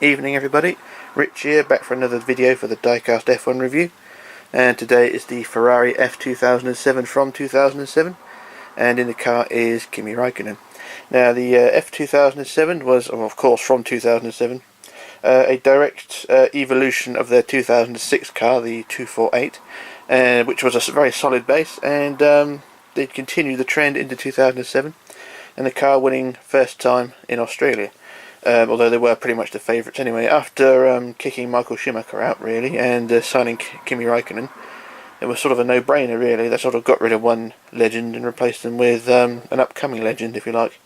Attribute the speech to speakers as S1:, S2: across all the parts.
S1: Evening everybody, Rich here, back for another video for the Diecast F1 review. And today is the Ferrari F2007 from 2007, and in the car is Kimi Räikkönen. Now the F2007 was, of course, from 2007, a direct evolution of their 2006 car, the 248, which was a very solid base, and they continued the trend into 2007, and the car winning first time in Australia. Although they were pretty much the favourites anyway. After kicking Michael Schumacher out, really, and signing Kimi Räikkönen, it was sort of a no-brainer, really. They sort of got rid of one legend and replaced them with an upcoming legend, if you like.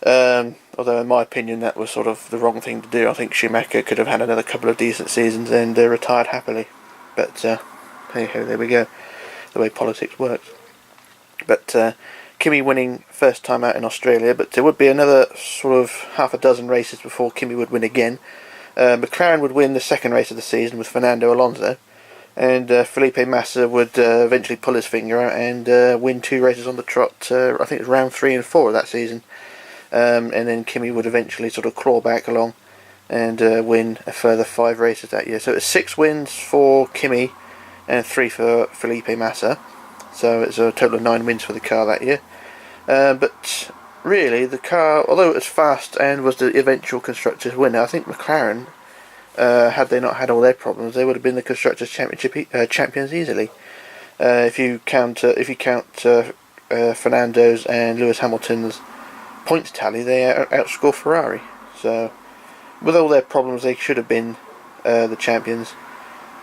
S1: Although, in my opinion, that was sort of the wrong thing to do. I think Schumacher could have had another couple of decent seasons and retired happily. But, hey-ho, there we go. The way politics works. But, Kimi winning first time out in Australia, but there would be another sort of half a dozen races before Kimi would win again. McLaren would win the second race of the season with Fernando Alonso, and Felipe Massa would eventually pull his finger out and win two races on the trot. I think it was round 3 and 4 of that season, and then Kimi would eventually sort of claw back along and win a further 5 races that year. So it was 6 wins for Kimi and 3 for Felipe Massa. So it's a total of 9 wins for the car that year. But really, the car, although it was fast and was the eventual Constructors winner, I think McLaren, had they not had all their problems, they would have been the Constructors Championship champions easily. If you count Fernando's and Lewis Hamilton's points tally, they outscore Ferrari. So, with all their problems, they should have been the champions.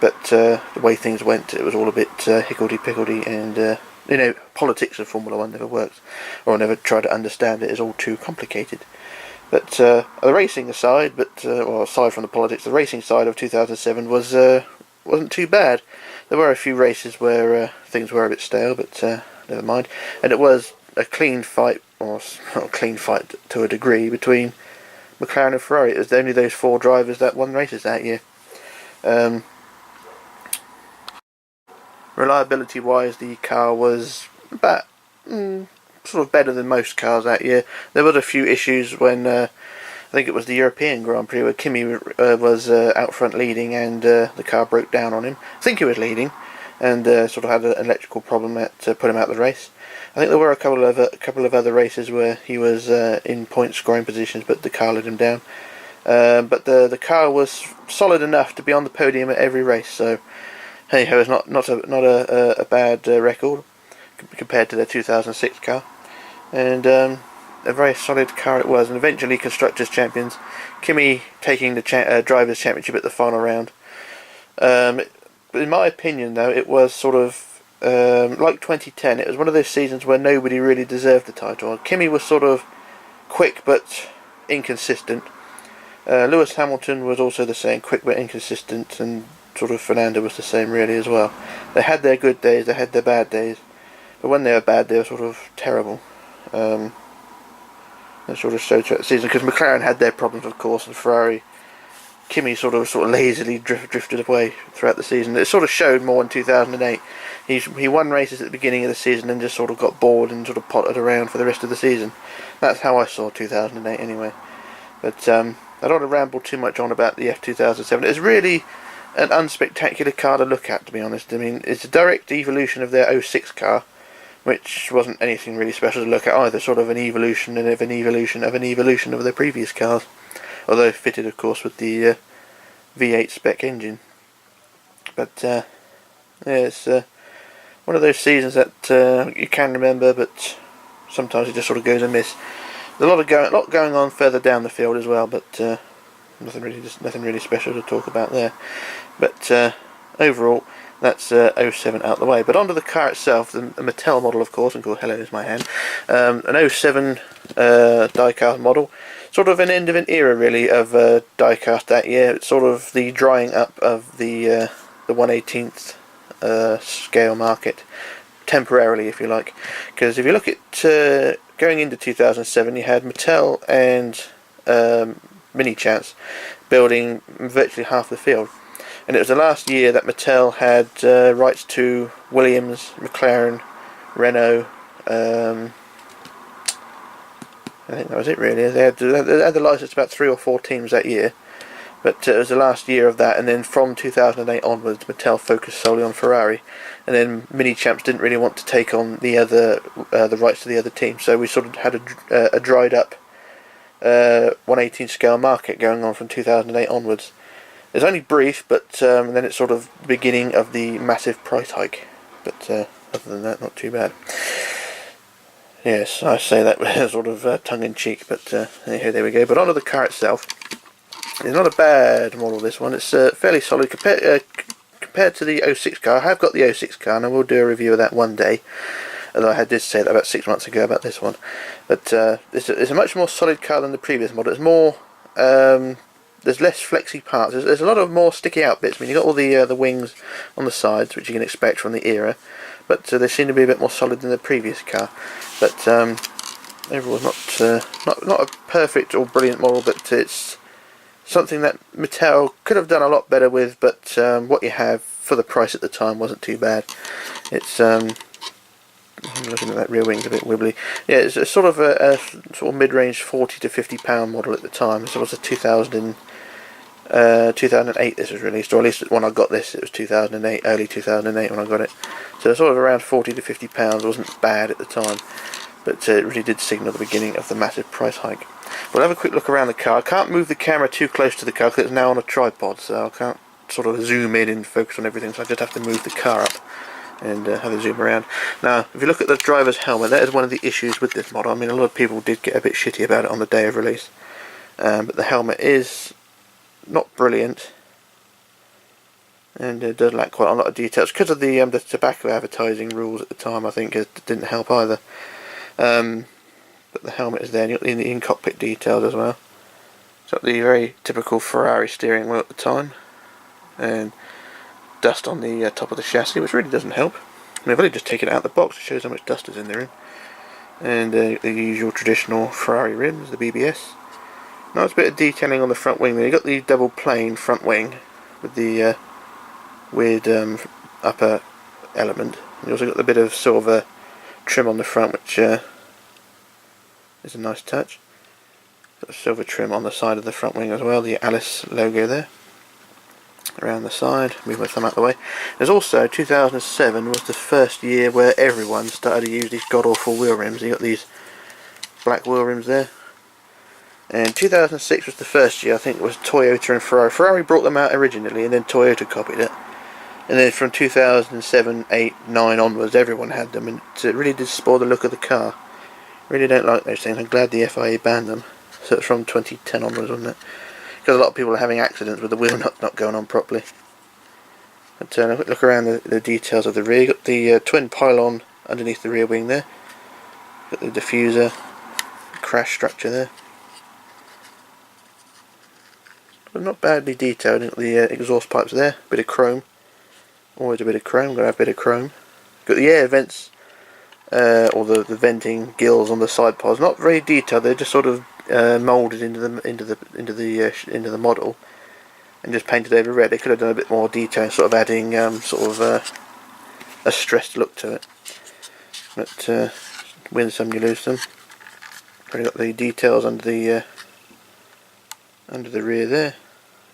S1: But the way things went, it was all a bit higgledy-piggledy, and politics of Formula 1 never works, or I never try to understand it. It's all too complicated. But the racing aside, well, aside from the politics, the racing side of 2007 wasn't too bad. There were a few races where things were a bit stale, but never mind. And it was a clean fight, or not a clean fight to a degree, between McLaren and Ferrari. It was only those 4 drivers that won races that year. Reliability wise, the car was about sort of better than most cars that year. There were a few issues when I think it was the European Grand Prix where Kimi was out front leading, and the car broke down on him. I think he was leading, and sort of had an electrical problem that put him out of the race. I think there were a couple of other races where he was in point scoring positions, but the car let him down. But the car was solid enough to be on the podium at every race, so hey ho, it's not a bad record compared to their 2006 car, and a very solid car it was. And eventually Constructors champions, Kimi taking the drivers' championship at the final round. But in my opinion, though, it was sort of like 2010. It was one of those seasons where nobody really deserved the title. Kimi was sort of quick but inconsistent. Lewis Hamilton was also the same, quick but inconsistent, and sort of Fernando was the same really as well. They had their good days, they had their bad days, but when they were bad, they were sort of terrible. That sort of showed throughout the season, because McLaren had their problems, of course, and Ferrari, Kimi sort of lazily drifted away throughout the season. It sort of showed more in 2008. He won races at the beginning of the season and just sort of got bored and sort of potted around for the rest of the season. That's how I saw 2008 anyway. But I don't want to ramble too much on about the F2007. It's really an unspectacular car to look at, to be honest. I mean, it's a direct evolution of their 06 car, which wasn't anything really special to look at either. Sort of an evolution and of an evolution of an evolution of their previous cars, although fitted, of course, with the V8 spec engine. But yeah, it's one of those seasons that you can remember, but sometimes it just sort of goes amiss. There's a lot going on further down the field as well, but nothing really special to talk about there. But overall, that's 07 out the way. But onto the car itself, the Mattel model, of course, and hello, is my hand. An 07 diecast model, sort of an end of an era really of diecast that year. It's sort of the drying up of the 1/18th scale market, temporarily, if you like. Because if you look at going into 2007, you had Mattel and Minichamps building virtually half the field, and it was the last year that Mattel had rights to Williams, McLaren, Renault, I think that was it really. They had the license to about 3 or 4 teams that year, But it was the last year of that, and then from 2008 onwards, Mattel focused solely on Ferrari, and then Minichamps didn't really want to take on the rights to the other team, so we sort of had a dried up 1/18 scale market going on from 2008 onwards. It's only brief, but then it's sort of the beginning of the massive price hike. But other than that, not too bad. Yes, I say that sort of tongue-in-cheek, but anyhow, there we go. But on to the car itself. It's not a bad model, this one. It's fairly solid compared to the 06 car. I have got the 06 car, and I will do a review of that one day. Although I did say that about 6 months ago about this one. But it's a much more solid car than the previous model. It's more... there's less flexy parts. There's a lot of more sticky out bits. I mean, you've got all the wings on the sides, which you can expect from the era. But they seem to be a bit more solid than the previous car. But overall, not a perfect or brilliant model, but it's something that Mattel could have done a lot better with, but what you have for the price at the time wasn't too bad. It's I'm looking at that rear wing's a bit wibbly. Yeah, it's a sort of mid-range £40 to £50 model at the time. So it was a 2008 this was released, or at least when I got this it was 2008, early 2008 when I got it. So sort of around £40 to £50 wasn't bad at the time, but it really did signal the beginning of the massive price hike. We'll have a quick look around the car. I can't move the camera too close to the car because it's now on a tripod, so I can't sort of zoom in and focus on everything, so I just have to move the car up and have a zoom around. Now, if you look at the driver's helmet, that is one of the issues with this model. I mean, a lot of people did get a bit shitty about it on the day of release, but the helmet is not brilliant, and it does lack quite a lot of details because of the tobacco advertising rules at the time. I think it didn't help either. But the helmet is there, and you've got the in-cockpit details as well. It's got the very typical Ferrari steering wheel at the time, and dust on the top of the chassis, which really doesn't help. I mean, I've only just taken it out of the box. It shows how much dust is in there. And the usual traditional Ferrari rims, the BBS. Nice bit of detailing on the front wing there. You've got the double plane front wing with the weird upper element. You also got the bit of silver trim on the front, which is a nice touch. Got a silver trim on the side of the front wing as well, the Alice logo there. Around the side, move my thumb out of the way. There's also 2007 was the first year where everyone started to use these god awful wheel rims. You got these black wheel rims there. And 2006 was the first year, I think it was Toyota and Ferrari. Ferrari brought them out originally, and then Toyota copied it. And then from 2007, 8, 9 onwards, everyone had them, and it really did spoil the look of the car. Really don't like those things. I'm glad the FIA banned them. So it's from 2010 onwards, wasn't it? Because a lot of people are having accidents with the wheel nut not going on properly. But a quick look around the details of the rear. Got the twin pylon underneath the rear wing there. Got the diffuser, crash structure there. But not badly detailed. Got the exhaust pipes there. Bit of chrome. Always a bit of chrome. Gotta have a bit of chrome. Got the air vents, or the venting gills on the side pods. Not very detailed. They're just sort of moulded into the model and just painted over red. They could have done a bit more detail, sort of adding a stressed look to it. But win some, you lose some. Already got the details under the rear there.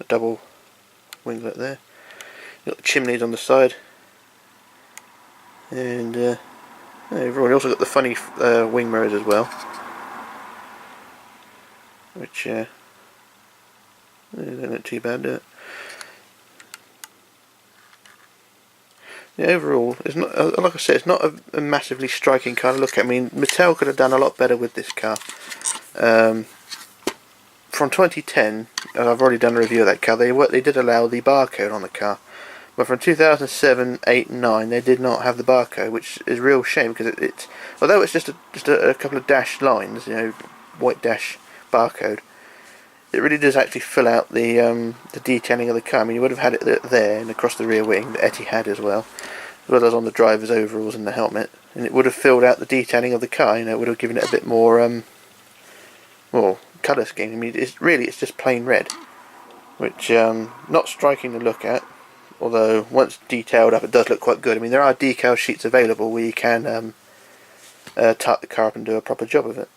S1: A double winglet there. You've got the chimneys on the side, and overall you also got the funny wing mirrors as well, which don't look too bad, do it? Yeah, overall, it's not, like I said, it's not a massively striking car to look at. I mean, Mattel could have done a lot better with this car. From 2010, I've already done a review of that car. They did allow the barcode on the car, but from 2007, 8, 9, they did not have the barcode, which is a real shame because it's although it's just a couple of dashed lines, white dash barcode, it really does actually fill out the detailing of the car. I mean, you would have had it there and across the rear wing that Etty had as well as on the driver's overalls and the helmet, and it would have filled out the detailing of the car. It would have given it a bit more colour scheme. I mean, it's just plain red, which not striking to look at. Although once detailed up, it does look quite good. I mean, there are decal sheets available where you can type the car up and do a proper job of it.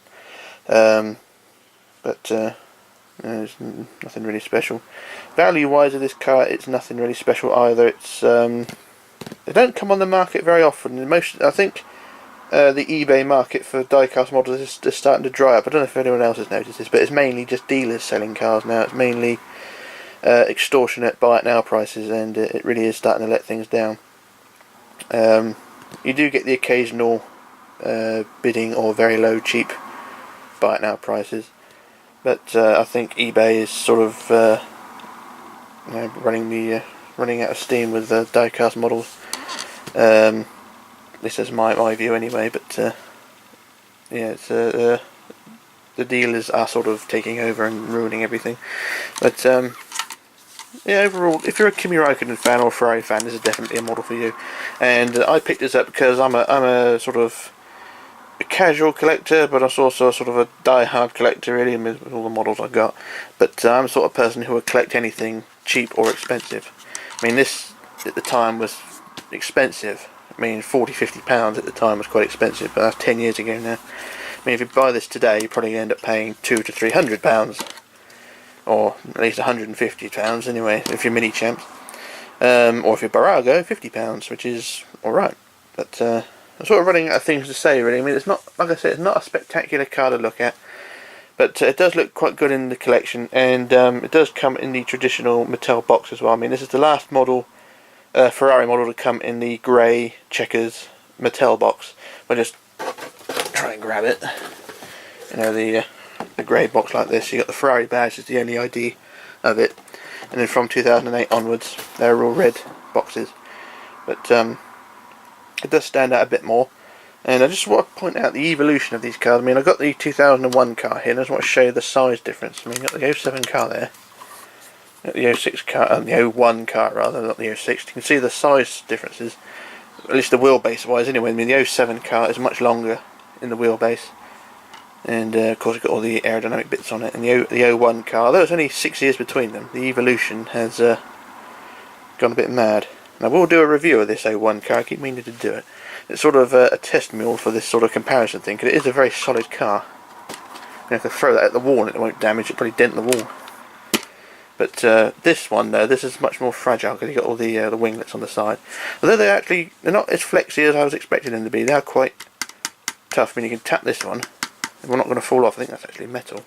S1: But There's nothing really special. Value wise of this car, it's nothing really special either. It's they don't come on the market very often. I think the eBay market for die-cast models is just starting to dry up. I don't know if anyone else has noticed this, but it's mainly just dealers selling cars now. It's mainly extortionate buy-it-now prices, and it really is starting to let things down. You do get the occasional bidding or very low cheap buy-it-now prices, but I think eBay is sort of running out of steam with die-cast models. This is my view anyway, but yeah, it's the dealers are sort of taking over and ruining everything. But yeah, overall, if you're a Kimi Räikkönen fan or a Ferrari fan, this is definitely a model for you. And I picked this up because I'm a sort of a casual collector, but I'm also a sort of a die-hard collector, really, with all the models I got. But I'm the sort of person who would collect anything cheap or expensive. I mean, this at the time was expensive. I mean, £40–50 at the time was quite expensive, but that's 10 years ago now. I mean, if you buy this today, you probably end up paying £200 to £300, or at least £150 anyway, if you're Minichamps. Or if you're Barago, £50, which is alright. But I'm sort of running out of things to say, really. I mean, it's not, like I said, it's not a spectacular car to look at, but it does look quite good in the collection, and it does come in the traditional Mattel box as well. I mean, this is the last model, Ferrari model, to come in the grey checkers Mattel box. I'll just try and grab it. You know, the grey box like this. You got the Ferrari badge is the only ID of it, and then from 2008 onwards, they're all red boxes. But it does stand out a bit more. And I just want to point out the evolution of these cars. I mean, I've got the 2001 car here, and I just want to show you the size difference. I mean, you've got the 07 car there, got the 06 car, the 01 car rather, not the 06. You can see the size differences, at least the wheelbase wise anyway. I mean, the 07 car is much longer in the wheelbase, and of course you've got all the aerodynamic bits on it. And the 01 car, although it's only 6 years between them, the evolution has gone a bit mad. And I will do a review of this 01 car, I keep meaning to do it. It's sort of a test mule for this sort of comparison thing, because it is a very solid car. You have to throw that at the wall and it won't damage it, probably dent the wall. But this one though, this is much more fragile because you've got all the winglets on the side. Although they're not as flexy as I was expecting them to be, they are quite tough. I mean, you can tap this one, and we're not going to fall off. I think that's actually metal.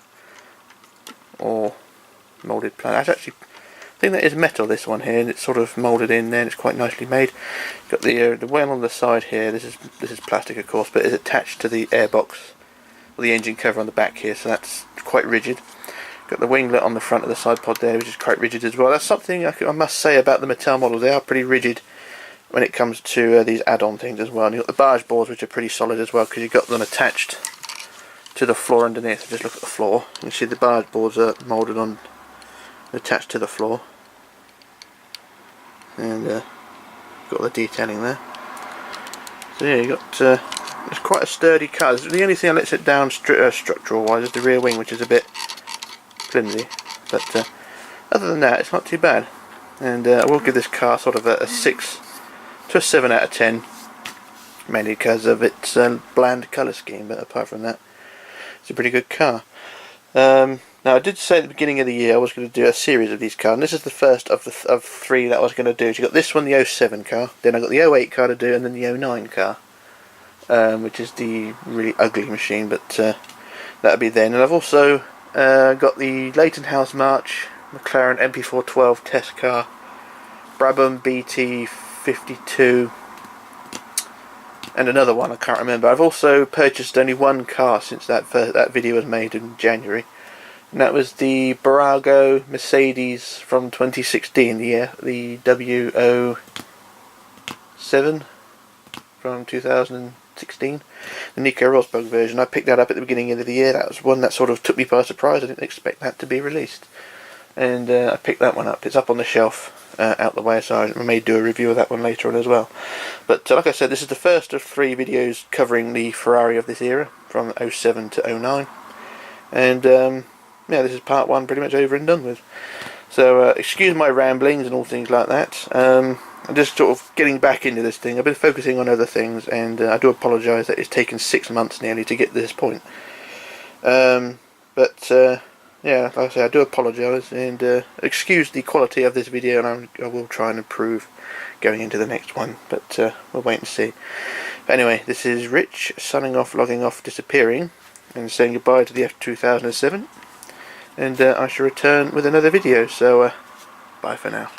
S1: Or moulded plastic. I think that is metal, this one here, and it's sort of moulded in there, and it's quite nicely made. Got the wheel on the side here. This is plastic, of course, but it's attached to the airbox, or the engine cover on the back here, so that's quite rigid. Got the winglet on the front of the side pod there, which is quite rigid as well. That's something I must say about the Mattel models. They are pretty rigid when it comes to these add-on things as well. And you've got the barge boards, which are pretty solid as well, because you've got them attached to the floor underneath. So just look at the floor. You can see the barge boards are moulded on, attached to the floor, and got all the detailing there. So yeah, you got it's quite a sturdy car. The only thing that lets it down structural wise is the rear wing, which is a bit flimsy, but other than that, it's not too bad. And I will give this car sort of a 6 to a 7 out of 10, mainly because of its bland colour scheme. But apart from that, it's a pretty good car. Now, I did say at the beginning of the year I was going to do a series of these cars, and this is the first of 3 that I was going to do. So you got this one, the 07 car, then I got the 08 car to do, and then the 09 car, which is the really ugly machine, but that'll be then. And I've also got the Leighton House March, McLaren MP412 test car, Brabham BT52, and another one I can't remember. I've also purchased only one car since that video was made in January. And that was the Barago Mercedes from 2016, the W07 from 2016, the Nico Rosberg version. I picked that up at the beginning of the year. That was one that sort of took me by surprise. I didn't expect that to be released, and I picked that one up. It's up on the shelf out the way, so I may do a review of that one later on as well. But like I said, this is the first of 3 videos covering the Ferrari of this era, from 07 to 09, and yeah, this is part 1 pretty much over and done with. So excuse my ramblings and all things like that. I'm just sort of getting back into this thing. I've been focusing on other things, and I do apologise that it's taken 6 months nearly to get to this point. But yeah, like I say, I do apologise and excuse the quality of this video, and I will try and improve going into the next one, but we'll wait and see. But anyway, this is Rich signing off, logging off, disappearing, and saying goodbye to the F2007, and I shall return with another video, so bye for now.